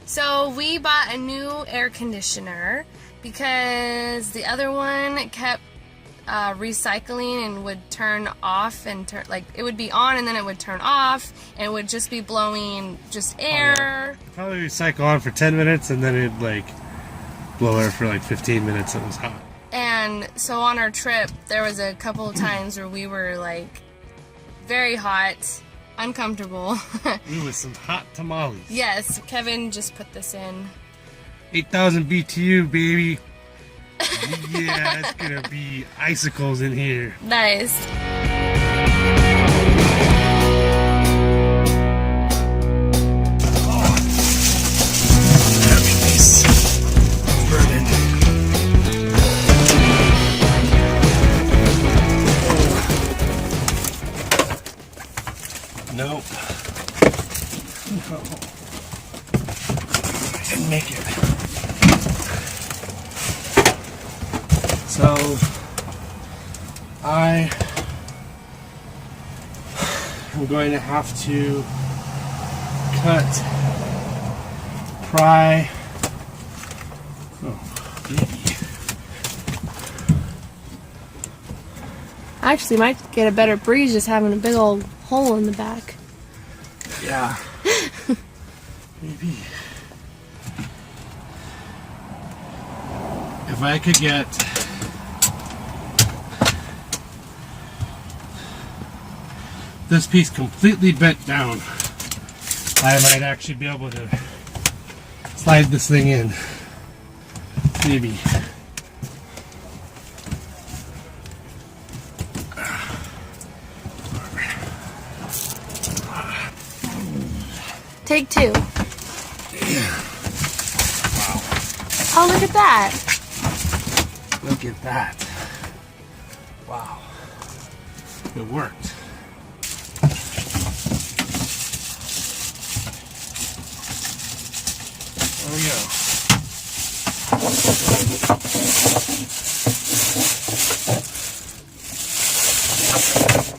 So we bought a new air conditioner because the other one kept recycling and would turn off and turn, like it would be on and then it would turn off and it would just be blowing just air. Oh, yeah. Probably recycle on for 10 minutes and then it'd like blow air for like 15 minutes. It was hot. And so on our trip there was a couple of times where we were like very hot, uncomfortable. Ooh, with some hot tamales. Yes, Kevin just put this in. 8,000 BTU, baby. Yeah, it's gonna be icicles in here. Nice. Oh, heavy piece. Burning. Nope. No. I didn't make it. So I am going to have to pry. Oh, baby. Actually, might get a better breeze just having a big old hole in the back. Yeah. Maybe. If I could get this piece completely bent down, I might actually be able to slide this thing in. Maybe. Take two. Yeah. Wow. Oh, look at that. Look at that. Wow. It worked. There we go.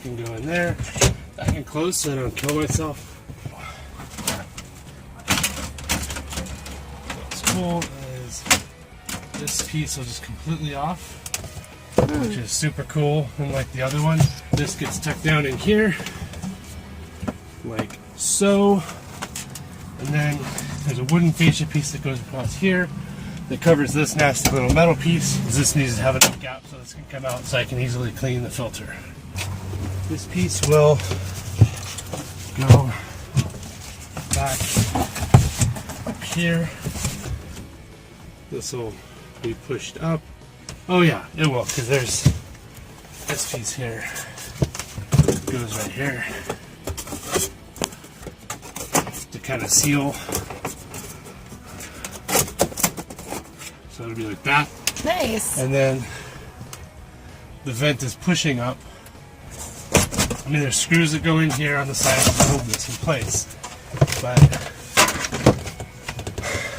Can go in there. I can close so I don't kill myself. What's cool is this piece will just completely off, which is super cool. Unlike the other one, this gets tucked down in here, like so. And then there's a wooden fascia piece that goes across here that covers this nasty little metal piece. This needs to have enough gap so this can come out so I can easily clean the filter. This piece will go back up here. This will be pushed up. Oh yeah, it will, because there's this piece here. It goes right here to kind of seal. So it'll be like that. Nice. And then the vent is pushing up. I mean, there's screws that go in here on the side to hold this in place. But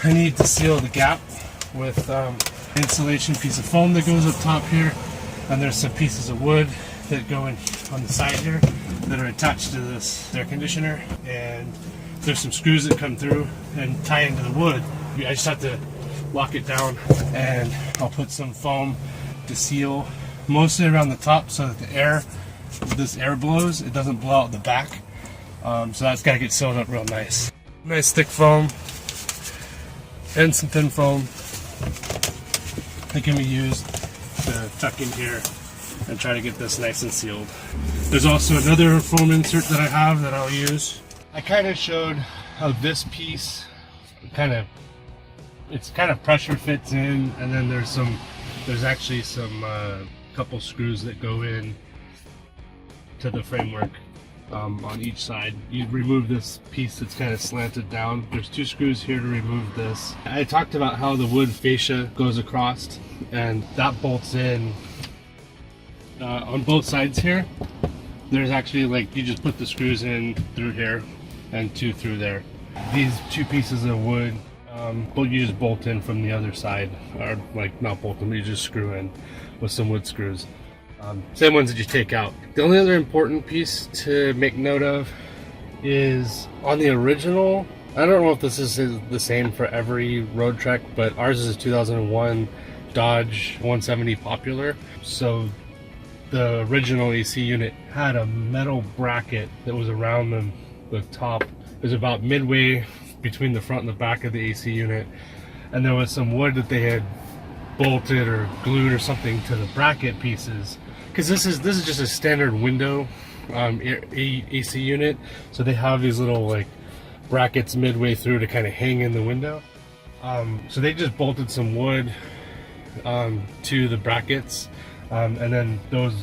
I need to seal the gap with insulation piece of foam that goes up top here. And there's some pieces of wood that go in on the side here that are attached to this air conditioner. And there's some screws that come through and tie into the wood. I just have to lock it down, and I'll put some foam to seal mostly around the top so that the air, this air blows, it doesn't blow out the back. So that's got to get sealed up real nice. Nice thick foam and some thin foam that can be used to tuck in here and try to get this nice and sealed. There's also another foam insert that I have that I'll use. I kind of showed how this piece it's kind of pressure fits in, and then there's actually some couple screws that go in to the framework on each side. You remove this piece that's kind of slanted down. There's two screws here to remove this. I talked about how the wood fascia goes across, and that bolts in on both sides here. There's actually, like, you just put the screws in through here and two through there. These two pieces of wood, you just bolt in from the other side, or like not bolt them, but you just screw in with some wood screws. Same ones that you take out. The only other important piece to make note of is on the original I don't know if this is the same for every Roadtrek, but ours is a 2001 Dodge 170 Popular. So the original AC unit had a metal bracket that was around the top. It was about midway between the front and the back of the AC unit, and there was some wood that they had bolted or glued or something to the bracket pieces, because this is just a standard window AC unit, so they have these little like brackets midway through to kind of hang in the window. So they just bolted some wood to the brackets, and then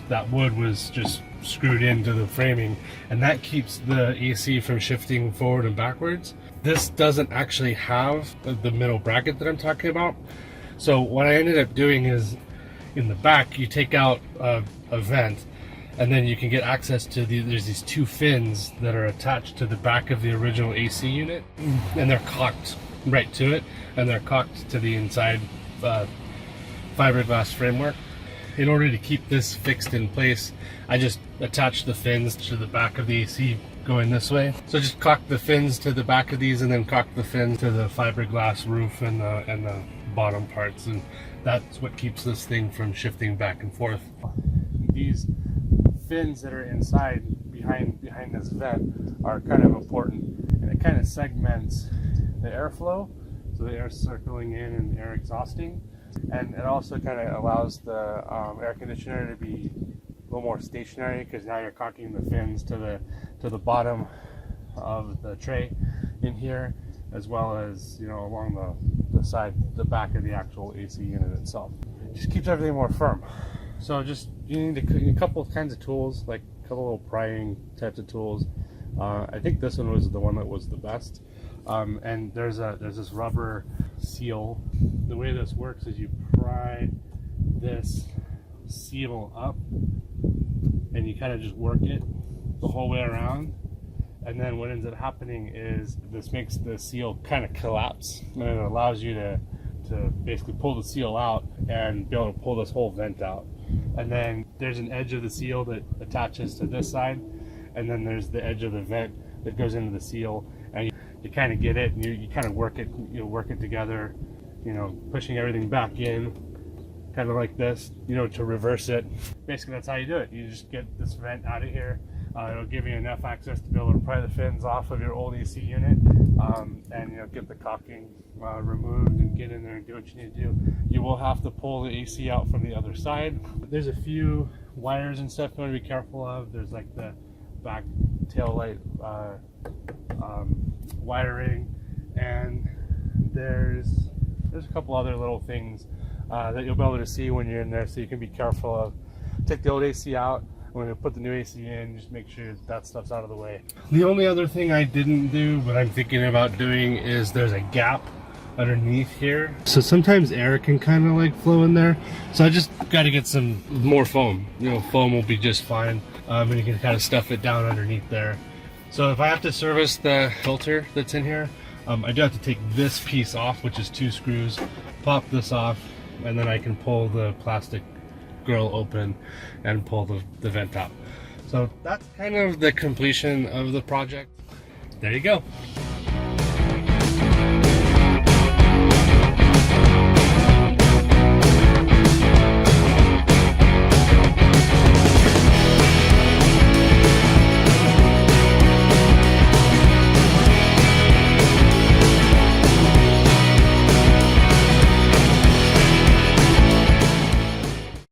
that wood was just screwed into the framing, and that keeps the AC from shifting forward and backwards. This doesn't actually have the middle bracket that I'm talking about. So what I ended up doing is, in the back, you take out a vent, and then you can get access to there's these two fins that are attached to the back of the original AC unit, and they're caulked right to it, and they're caulked to the inside fiberglass framework. In order to keep this fixed in place, I just attached the fins to the back of the AC going this way. So just caulk the fins to the back of these, and then caulk the fins to the fiberglass roof and the bottom parts, and that's what keeps this thing from shifting back and forth. These fins that are inside behind this vent are kind of important, and it kind of segments the airflow, so the air circling in and the air exhausting, and it also kind of allows the air conditioner to be a little more stationary, because now you're caulking the fins to the bottom of the tray in here, as well as, you know, along the side, the back of the actual AC unit itself. It just keeps everything more firm. So you need a couple of kinds of tools, like a couple little prying types of tools. I think this one was the one that was the best. And there's this rubber seal. The way this works is you pry this seal up, and you kind of just work it the whole way around. And then what ends up happening is this makes the seal kind of collapse, and it allows you to basically pull the seal out and be able to pull this whole vent out. And then there's an edge of the seal that attaches to this side, and then there's the edge of the vent that goes into the seal, and you kind of get it, and you kind of work it together, you know, pushing everything back in, kind of like this, you know, to reverse it. Basically, that's how you do it. You just get this vent out of here. It'll give you enough access to be able to pry the fins off of your old AC unit, and, you know, get the caulking removed and get in there and do what you need to do. You will have to pull the AC out from the other side. There's a few wires and stuff you want to be careful of. There's like the back tail light wiring, and there's a couple other little things that you'll be able to see when you're in there, so you can be careful of. Take the old AC out. When you put the new AC in, just make sure that stuff's out of the way. The only other thing I didn't do, but I'm thinking about doing, is there's a gap underneath here. So sometimes air can kind of like flow in there. So I just got to get some more foam. You know, foam will be just fine. And you can kind of stuff it down underneath there. So if I have to service the filter that's in here, I do have to take this piece off, which is 2 screws, pop this off, and then I can pull the plastic grill open and pull the vent out. So that's kind of the completion of the project. There you go.